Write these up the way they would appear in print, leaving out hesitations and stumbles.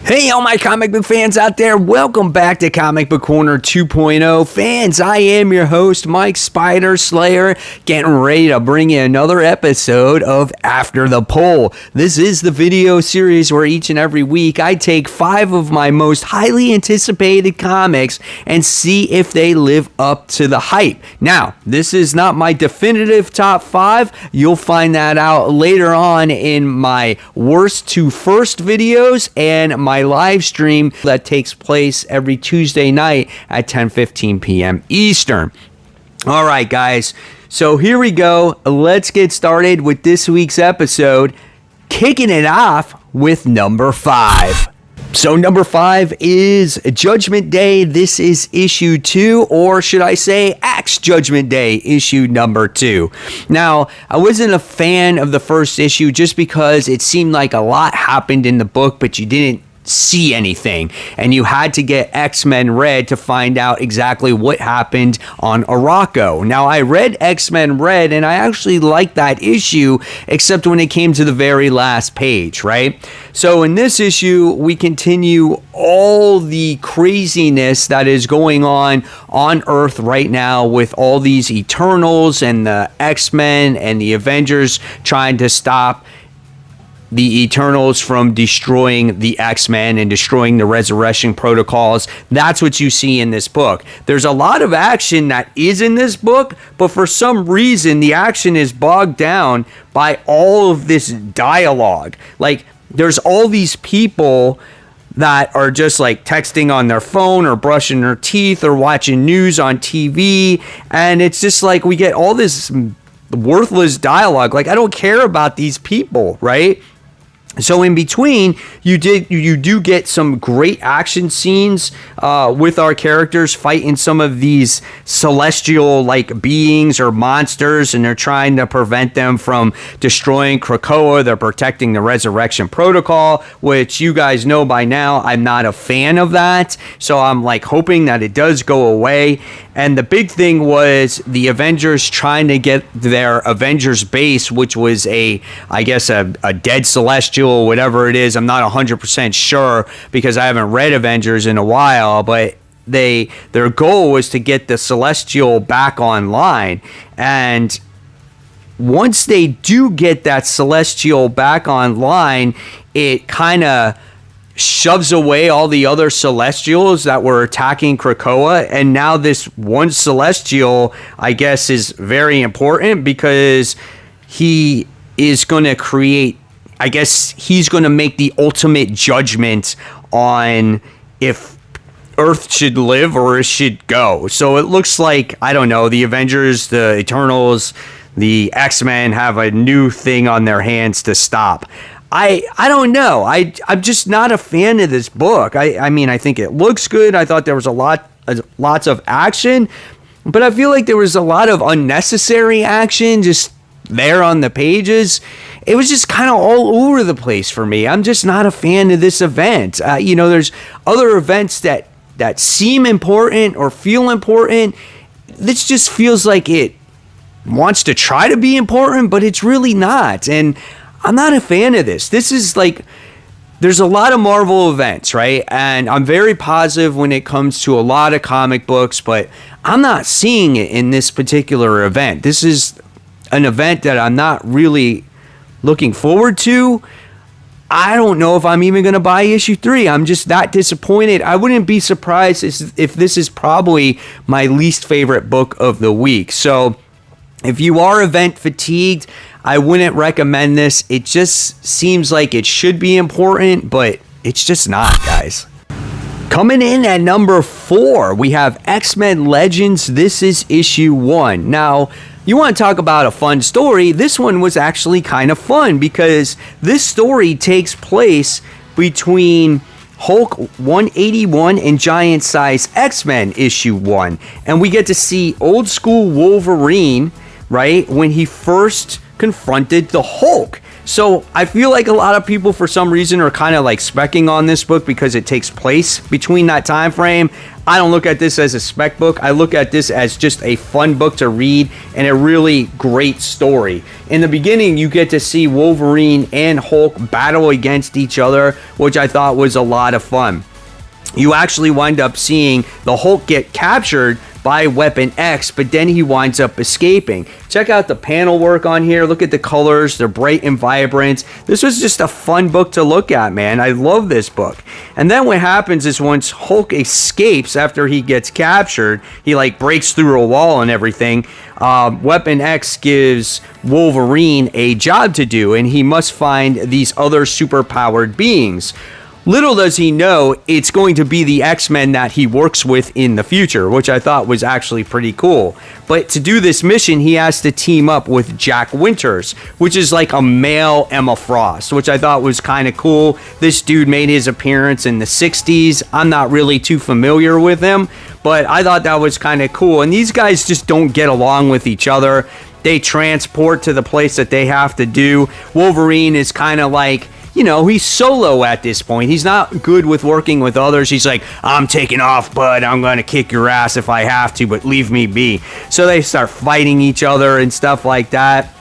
Hey, all my comic book fans out there, welcome back to Comic Book Corner 2.0. Fans, I am your host, Mike Spider Slayer, getting ready to bring you another episode of After the Poll. This is the video series where each and every week I take 5 of my most highly anticipated comics and see if they live up to the hype. Now, this is not my definitive top 5. You'll find that out later on in my worst to first videos and my live stream that takes place every Tuesday night at 10:15 p.m. Eastern. All right, guys. So here we go. Let's get started with this week's episode, kicking it off with number 5. So number 5 is Judgment Day. This is issue 2, or should I say Axe Judgment Day, issue number 2. Now, I wasn't a fan of the first issue just because it seemed like a lot happened in the book, but you didn't see anything, and you had to get X-Men Red to find out exactly what happened on Araco. Now, I read X-Men Red and I actually liked that issue, except when it came to the very last page, right? So in this issue, we continue all the craziness that is going on Earth right now with all these Eternals and the X-Men and the Avengers trying to stop the Eternals from destroying the X-Men and destroying the resurrection protocols. That's what you see in this book. There's a lot of action that is in this book, but for some reason, the action is bogged down by all of this dialogue. Like, there's all these people that are just like texting on their phone or brushing their teeth or watching news on TV, and it's just like we get all this worthless dialogue. Like, I don't care about these people, right? So in between, you do get some great action scenes with our characters fighting some of these celestial like beings or monsters, and they're trying to prevent them from destroying Krakoa. They're protecting the resurrection protocol, which you guys know by now I'm not a fan of that. So I'm like hoping that it does go away. And the big thing was the Avengers trying to get their Avengers base, which was a dead celestial, whatever it is. I'm not 100% sure because I haven't read Avengers in a while, but their goal was to get the celestial back online. And once they do get that celestial back online, it kind of shoves away all the other celestials that were attacking Krakoa, and now this one celestial, I guess, is very important because he is going to create, I guess he's going to make the ultimate judgment on if Earth should live or it should go. So it looks like, I don't know, the Avengers, the Eternals, the X-Men have a new thing on their hands to stop. I don't know. I'm just not a fan of this book. I mean, I think it looks good. I thought there was lots of action, but I feel like there was a lot of unnecessary action just there on the pages. It was just kind of all over the place for me. I'm just not a fan of this event. There's other events that seem important or feel important. This just feels like it wants to try to be important, but it's really not. And I'm not a fan of this. This is like, there's a lot of Marvel events, right? And I'm very positive when it comes to a lot of comic books, but I'm not seeing it in this particular event. This is an event that I'm not really looking forward to. I don't know if I'm even going to buy issue 3. I'm just that disappointed. I wouldn't be surprised if this is probably my least favorite book of the week. So if you are event fatigued, I wouldn't recommend this. It just seems like it should be important, but it's just not, guys. Coming in at number 4, we have XMen Legends. This is issue 1. Now, you want to talk about a fun story? This one was actually kind of fun because this story takes place between Hulk 181 and Giant Size X-Men issue 1. And we get to see old school Wolverine, right, when he first confronted the Hulk. So I feel like a lot of people, for some reason, are kind of like specking on this book because it takes place between that time frame. I don't look at this as a spec book. I look at this as just a fun book to read and a really great story. In the beginning, you get to see Wolverine and Hulk battle against each other, which I thought was a lot of fun. You actually wind up seeing the Hulk get captured by Weapon X, but then he winds up escaping. Check out the panel work on here. Look at the colors. They're bright and vibrant. This was just a fun book to look at, man. I love this book. And then what happens is once Hulk escapes after he gets captured, he like breaks through a wall and everything. Weapon X gives Wolverine a job to do, and he must find these other superpowered beings. Little does he know, it's going to be the X-Men that he works with in the future, which I thought was actually pretty cool. But to do this mission, he has to team up with Jack Winters, which is like a male Emma Frost, which I thought was kind of cool. This dude made his appearance in the 60s. I'm not really too familiar with him, but I thought that was kind of cool. And these guys just don't get along with each other. They transport to the place that they have to do. Wolverine is kind of like, you know, he's solo at this point. He's not good with working with others. He's like, I'm taking off, bud. I'm going to kick your ass if I have to, but leave me be. So they start fighting each other and stuff like that.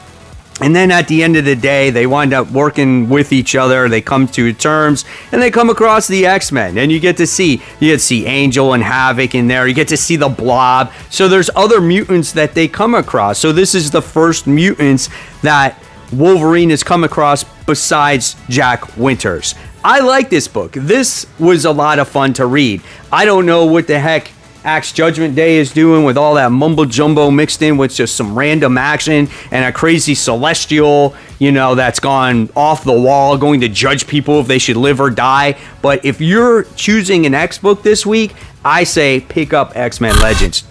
And then at the end of the day, they wind up working with each other. They come to terms, and they come across the X-Men. And you get to see Angel and Havoc in there. You get to see the Blob. So there's other mutants that they come across. So this is the first mutants that Wolverine has come across besides Jack Winters. I like this book. This was a lot of fun to read. I don't know what the heck Axe Judgment Day is doing with all that mumbo jumbo mixed in with just some random action and a crazy celestial, you know, that's gone off the wall, going to judge people if they should live or die. But if you're choosing an X book this week, I say pick up XMen Legends.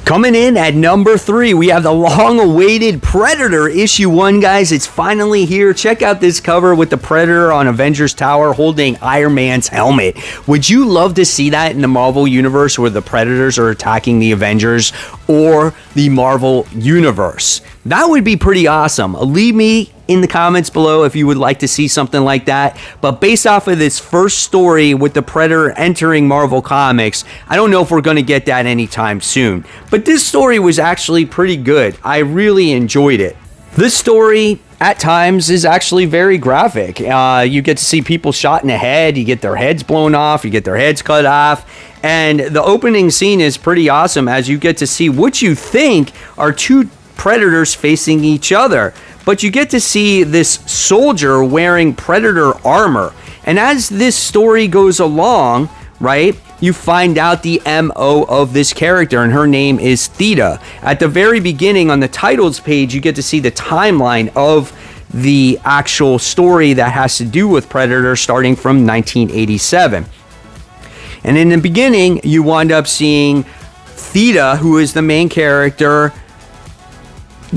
Coming in at number 3, we have the long-awaited Predator issue 1, guys. It's finally here. Check out this cover with the Predator on Avengers Tower holding Iron Man's helmet. Would you love to see that in the Marvel Universe where the Predators are attacking the Avengers or the Marvel Universe? That would be pretty awesome. Leave me in the comments below if you would like to see something like that. But based off of this first story with the Predator entering Marvel Comics, I don't know if we're going to get that anytime soon. But this story was actually pretty good. I really enjoyed it. This story at times is actually very graphic. You get to see people shot in the head. You get their heads blown off. You get their heads cut off. And the opening scene is pretty awesome as you get to see what you think are two Predators facing each other. But you get to see this soldier wearing Predator armor. And as this story goes along, right, you find out the MO of this character, and her name is Theta. At the very beginning on the titles page, you get to see the timeline of the actual story that has to do with Predator starting from 1987. And in the beginning, you wind up seeing Theta, who is the main character,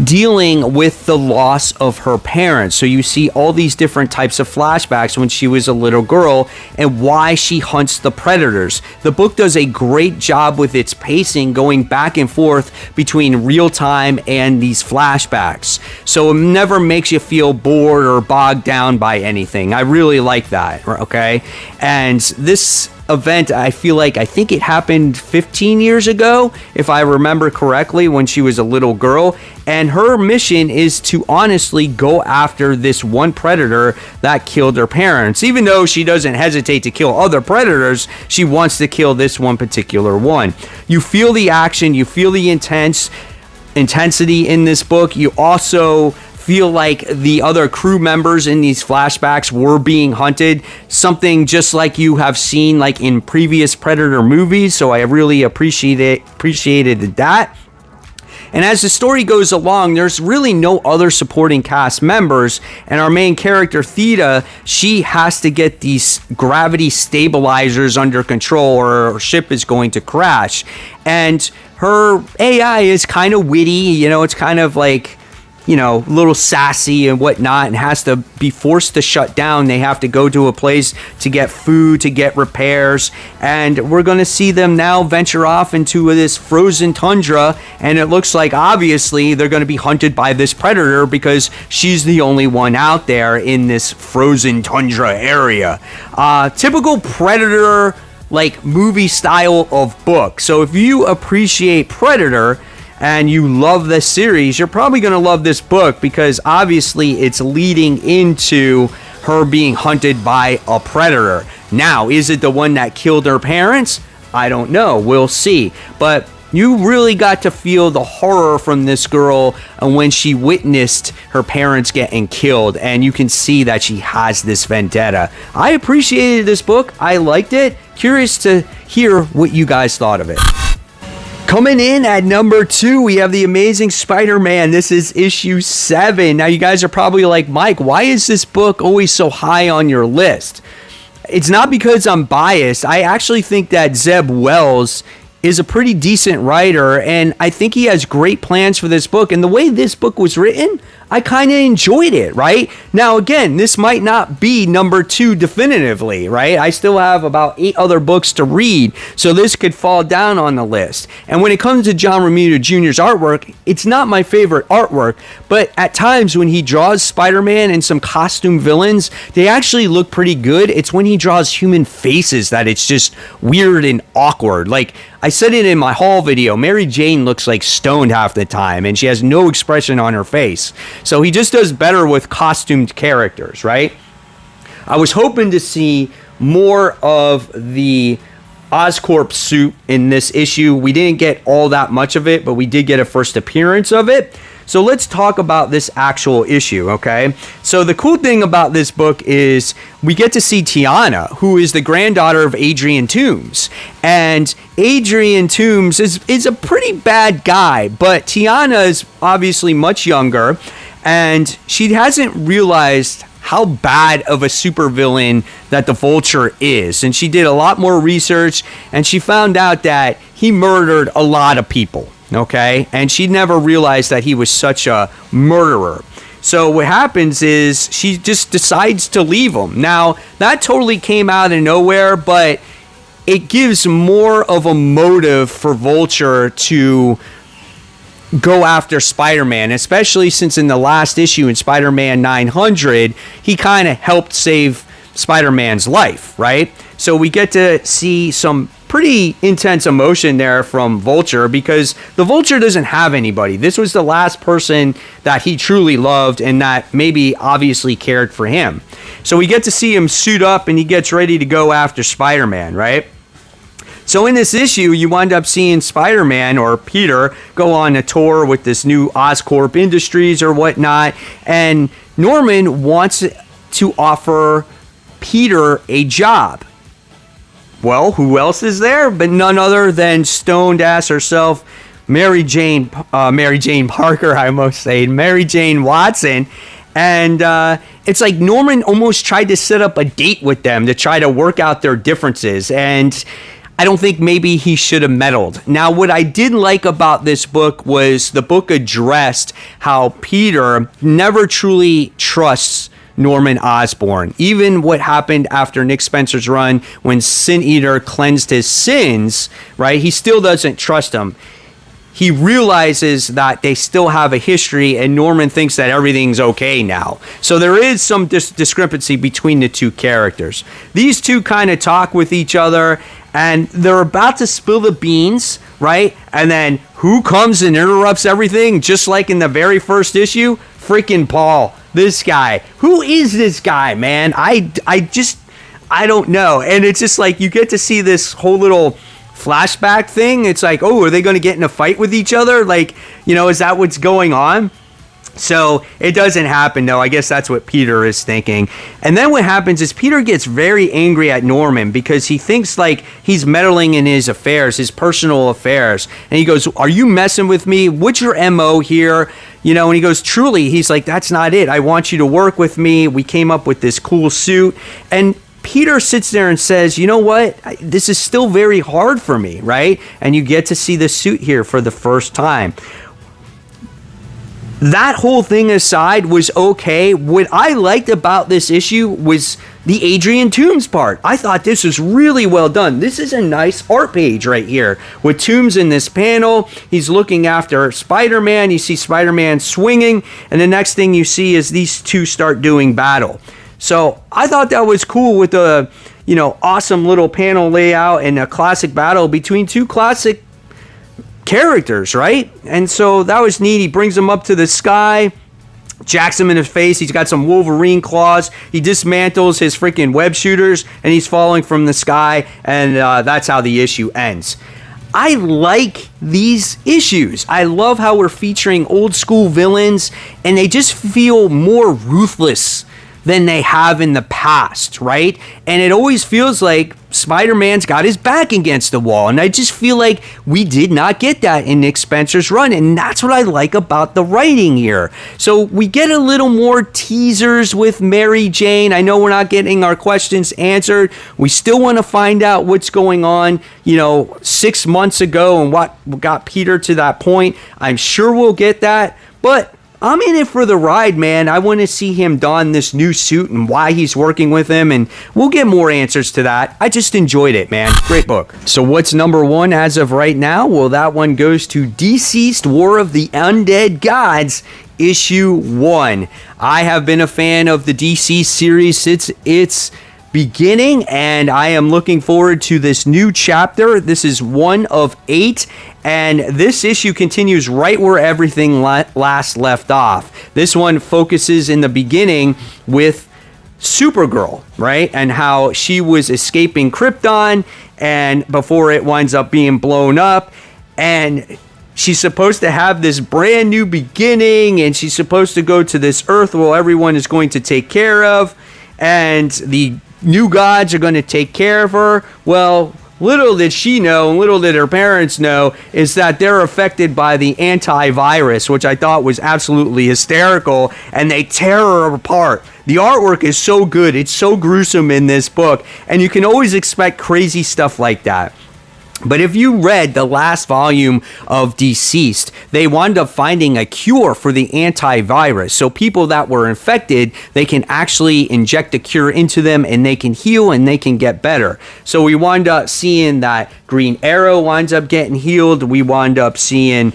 dealing with the loss of her parents. So you see all these different types of flashbacks when she was a little girl and why she hunts the Predators. The book does a great job with its pacing, going back and forth between real time and these flashbacks. So it never makes you feel bored or bogged down by anything. I really like that, okay? And this event, I think it happened 15 years ago, if I remember correctly, when she was a little girl. And her mission is to honestly go after this one Predator that killed her parents. Even though she doesn't hesitate to kill other Predators, she wants to kill this one particular one. You feel the action, you feel the intensity in this book. You also feel like the other crew members in these flashbacks were being hunted, something just like you have seen like in previous Predator movies. So I really appreciated that. And as the story goes along, there's really no other supporting cast members. And our main character, Theta, she has to get these gravity stabilizers under control or her ship is going to crash. And her AI is kind of witty. You know, it's kind of like a little sassy and whatnot and has to be forced to shut down. They have to go to a place to get food, to get repairs. And we're going to see them now venture off into this frozen tundra. And it looks like, obviously, they're going to be hunted by this predator because she's the only one out there in this frozen tundra area. Typical predator like movie style of book. So if you appreciate Predator and you love this series, you're probably going to love this book because obviously it's leading into her being hunted by a predator. Now, is it the one that killed her parents? I don't know. We'll see. But you really got to feel the horror from this girl when she witnessed her parents getting killed, and you can see that she has this vendetta. I appreciated this book. I liked it. Curious to hear what you guys thought of it. Coming in at number 2, we have The Amazing Spider-Man. This is issue 7. Now, you guys are probably like, Mike, why is this book always so high on your list? It's not because I'm biased. I actually think that Zeb Wells is a pretty decent writer, and I think he has great plans for this book. And the way this book was written, I kind of enjoyed it, right? Now, again, this might not be number 2 definitively, right? I still have about 8 other books to read, so this could fall down on the list. And when it comes to John Romita Jr.'s artwork, it's not my favorite artwork, but at times when he draws Spider-Man and some costume villains, they actually look pretty good. It's when he draws human faces that it's just weird and awkward. Like, I said it in my haul video, Mary Jane looks like stoned half the time, and she has no expression on her face. So he just does better with costumed characters, right? I was hoping to see more of the Oscorp suit in this issue. We didn't get all that much of it, but we did get a first appearance of it. So let's talk about this actual issue, okay? So the cool thing about this book is we get to see Tiana, who is the granddaughter of Adrian Toomes. And Adrian Toomes is a pretty bad guy, but Tiana is obviously much younger, and she hasn't realized how bad of a supervillain that the Vulture is. And she did a lot more research, and she found out that he murdered a lot of people. Okay, and she never realized that he was such a murderer. So what happens is she just decides to leave him. Now, that totally came out of nowhere, but it gives more of a motive for Vulture to go after Spider-Man, especially since in the last issue in Spider-Man 900, he kind of helped save Spider-Man's life, right? So we get to see some pretty intense emotion there from Vulture because the Vulture doesn't have anybody. This was the last person that he truly loved and that maybe obviously cared for him. So we get to see him suit up and he gets ready to go after Spider-Man, right? So in this issue, you wind up seeing Spider-Man or Peter go on a tour with this new Oscorp Industries or whatnot, and Norman wants to offer Peter a job. Well, who else is there but none other than stoned ass herself, Mary Jane Parker, I almost said, Mary Jane Watson. And it's like Norman almost tried to set up a date with them to try to work out their differences. And I don't think maybe he should have meddled. Now, what I did like about this book was the book addressed how Peter never truly trusts Norman Osborn. Even what happened after Nick Spencer's run when Sin Eater cleansed his sins, right? He still doesn't trust him. He realizes that they still have a history and Norman thinks that everything's okay now. So there is some discrepancy between the two characters. These two kind of talk with each other and they're about to spill the beans, right? And then who comes and interrupts everything just like in the very first issue? Freaking Paul. This guy. Who is this guy, man? I don't know. And it's just like you get to see this whole little flashback thing. It's like, oh, are they going to get in a fight with each other? Like, is that what's going on? So it doesn't happen, though. I guess that's what Peter is thinking. And then what happens is Peter gets very angry at Norman because he thinks like he's meddling in his affairs, his personal affairs. And he goes, are you messing with me? What's your MO here? And he goes, truly, he's like, that's not it. I want you to work with me. We came up with this cool suit. And Peter sits there and says, you know what? This is still very hard for me, right? And you get to see the suit here for the first time. that whole thing aside was okay. What I liked about this issue was the Adrian Toomes part. I thought this was really well done. This is a nice art page right here with Toomes in this panel. He's looking after Spider-Man. You see Spider-Man swinging, and the next thing you see is these two start doing battle. So I thought that was cool with the, awesome little panel layout and a classic battle between two classic characters, right? And so that was neat. He brings him up to the sky, jacks him in his face. He's got some Wolverine claws. He dismantles his freaking web shooters, and he's falling from the sky, and that's how the issue ends. I like these issues. I love how we're featuring old school villains, and they just feel more ruthless than they have in the past, right? And it always feels like Spider-Man's got his back against the wall, and I just feel like we did not get that in Nick Spencer's run, and that's what I like about the writing here. So we get a little more teasers with Mary Jane. I know we're not getting our questions answered. We still want to find out what's going on, 6 months ago and what got Peter to that point. I'm sure we'll get that, but I'm in it for the ride, man. I want to see him don this new suit and why he's working with him, and we'll get more answers to that. I just enjoyed it, man. Great book. So what's number one as of right now? Well, that one goes to Deceased War of the Undead Gods, issue 1. I have been a fan of the Deceased series since its beginning, and I am looking forward to this new chapter. This is 1 of 8, and this issue continues right where everything last left off. This one focuses in the beginning with Supergirl, right? And how she was escaping Krypton, and before it winds up being blown up, and she's supposed to have this brand new beginning, and she's supposed to go to this Earth where everyone is going to take care of, and the new gods are going to take care of her. Well, little did she know, and little did her parents know, is that they're affected by the antivirus, which I thought was absolutely hysterical, and they tear her apart. The artwork is so good. It's so gruesome in this book, and you can always expect crazy stuff like that. But if you read the last volume of Deceased, they wound up finding a cure for the antivirus. So people that were infected, they can actually inject a cure into them, and they can heal and they can get better. So we wound up seeing that Green Arrow winds up getting healed. We wound up seeing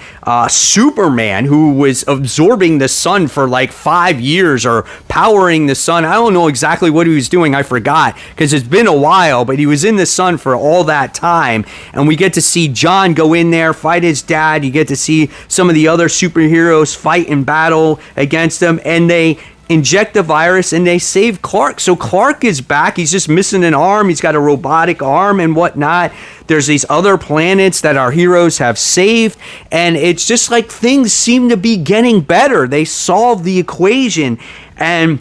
Superman, who was absorbing the sun for like 5 years, or powering the sun. I don't know exactly what he was doing. I forgot, because it's been a while, but he was in the sun for all that time. And we get to see John go in there, fight his dad. You get to see some of the other superheroes fight in battle against him. And they inject the virus and they save Clark. So Clark is back. He's just missing an arm. He's got a robotic arm and whatnot. There's these other planets that our heroes have saved. And it's just like things seem to be getting better. They solve the equation. And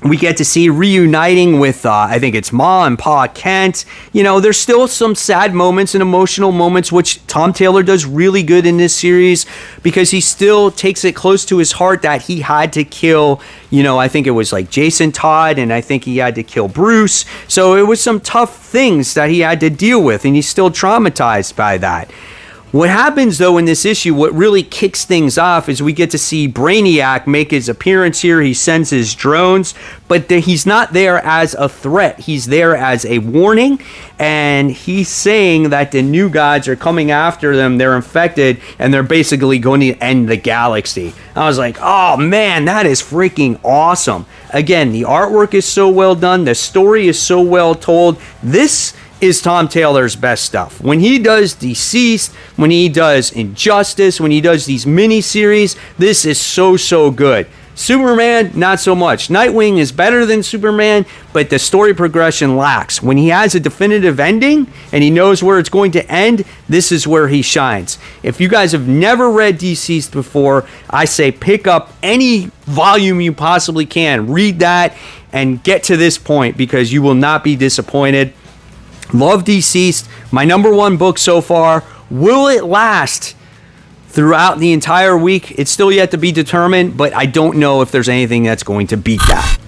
we get to see reuniting with, I think it's Ma and Pa Kent. There's still some sad moments and emotional moments, which Tom Taylor does really good in this series, because he still takes it close to his heart that he had to kill, I think it was like Jason Todd, and I think he had to kill Bruce. So it was some tough things that he had to deal with, and he's still traumatized by that. What happens, though, in this issue, what really kicks things off, is we get to see Brainiac make his appearance here. He sends his drones, but he's not there as a threat. He's there as a warning, and he's saying that the new gods are coming after them. They're infected, and they're basically going to end the galaxy. I was like, oh, man, that is freaking awesome. Again, the artwork is so well done. The story is so well told. This is Tom Taylor's best stuff. When he does Deceased, when he does Injustice, when he does these mini-series, this is so good. Superman, not so much. Nightwing is better than Superman, but the story progression lacks. When he has a definitive ending and he knows where it's going to end, this is where he shines. If you guys have never read Deceased before, I say pick up any volume you possibly can. Read that and get to this point, because you will not be disappointed. Love Deceased. My number one book so far. Will it last throughout the entire week? It's still yet to be determined, but I don't know if there's anything that's going to beat that.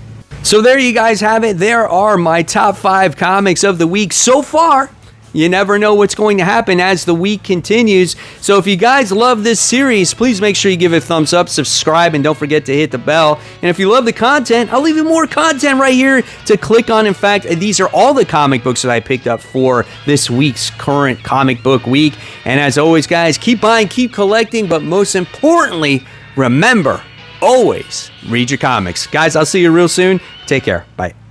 So there you guys have it. There are my top 5 comics of the week so far. you never know what's going to happen as the week continues. So if you guys love this series, please make sure you give it a thumbs up, subscribe, and don't forget to hit the bell. And if you love the content, I'll leave you more content right here to click on. In fact, these are all the comic books that I picked up for this week's current comic book week. And as always, guys, keep buying, keep collecting, but most importantly, remember, always read your comics. Guys, I'll see you real soon. Take care. Bye.